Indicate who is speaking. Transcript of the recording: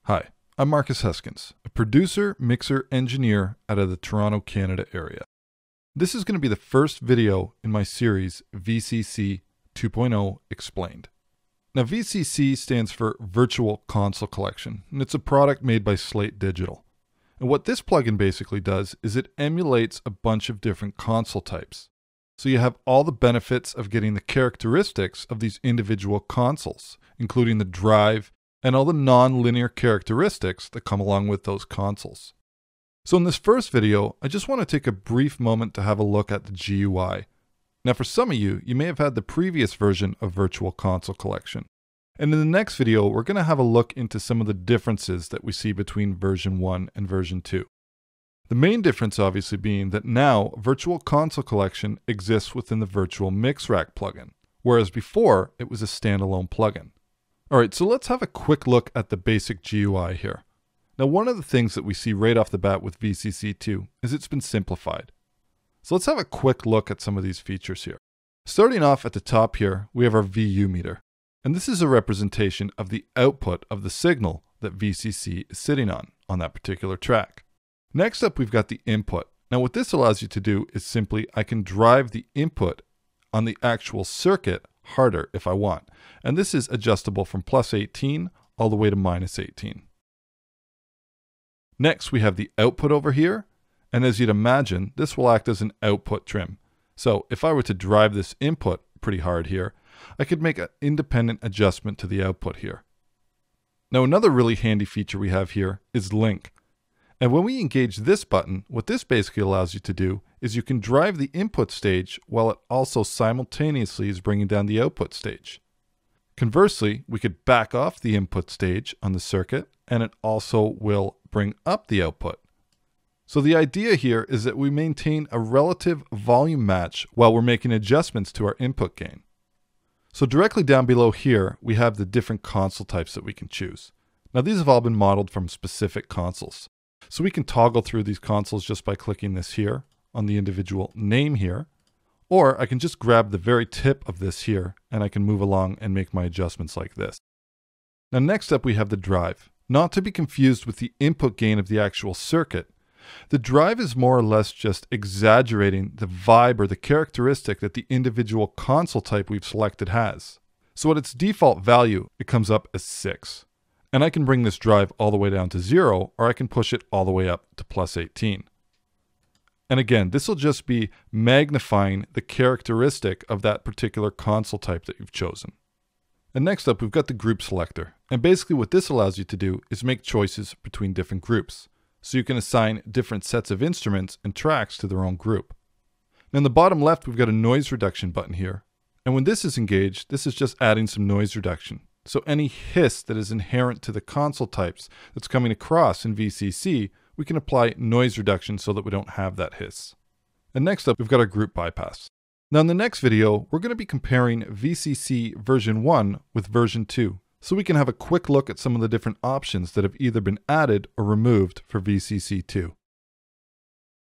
Speaker 1: Hi, I'm Marcus Huskins, a producer, mixer, engineer out of the Toronto, Canada area. This is going to be the first video in my series VCC 2.0 Explained. Now VCC stands for Virtual Console Collection, and it's a product made by Slate Digital. And what this plugin basically does is it emulates a bunch of different console types. So you have all the benefits of getting the characteristics of these individual consoles, including the drive, and all the non-linear characteristics that come along with those consoles. So in this first video, I just want to take a brief moment to have a look at the GUI. Now for some of you, you may have had the previous version of Virtual Console Collection. And in the next video, we're going to have a look into some of the differences that we see between version 1 and version 2. The main difference obviously being that now Virtual Console Collection exists within the Virtual Mix Rack plugin, whereas before it was a standalone plugin. Alright, so let's have a quick look at the basic GUI here. Now one of the things that we see right off the bat with VCC2 is it's been simplified. So let's have a quick look at some of these features here. Starting off at the top here, we have our VU meter. And this is a representation of the output of the signal that VCC is sitting on that particular track. Next up, we've got the input. Now what this allows you to do is simply, I can drive the input on the actual circuit harder if I want. And this is adjustable from plus 18 all the way to minus 18. Next, we have the output over here. And as you'd imagine, this will act as an output trim. So if I were to drive this input pretty hard here, I could make an independent adjustment to the output here. Now another really handy feature we have here is link. And when we engage this button, what this basically allows you to do is you can drive the input stage while it also simultaneously is bringing down the output stage. Conversely, we could back off the input stage on the circuit and it also will bring up the output. So the idea here is that we maintain a relative volume match while we're making adjustments to our input gain. So directly down below here, we have the different console types that we can choose. Now these have all been modeled from specific consoles. So we can toggle through these consoles just by clicking this here on the individual name here. Or I can just grab the very tip of this here and I can move along and make my adjustments like this. Now next up we have the drive. Not to be confused with the input gain of the actual circuit. The drive is more or less just exaggerating the vibe or the characteristic that the individual console type we've selected has. So at its default value, it comes up as 6. And I can bring this drive all the way down to 0, or I can push it all the way up to plus 18. And again, this will just be magnifying the characteristic of that particular console type that you've chosen. And next up, we've got the group selector. And basically what this allows you to do is make choices between different groups. So you can assign different sets of instruments and tracks to their own group. Now in the bottom left, we've got a noise reduction button here. And when this is engaged, this is just adding some noise reduction. So any hiss that is inherent to the console types that's coming across in VCC, we can apply noise reduction so that we don't have that hiss. And next up, we've got our group bypass. Now in the next video, we're going to be comparing VCC version 1 with version 2. So we can have a quick look at some of the different options that have either been added or removed for VCC 2.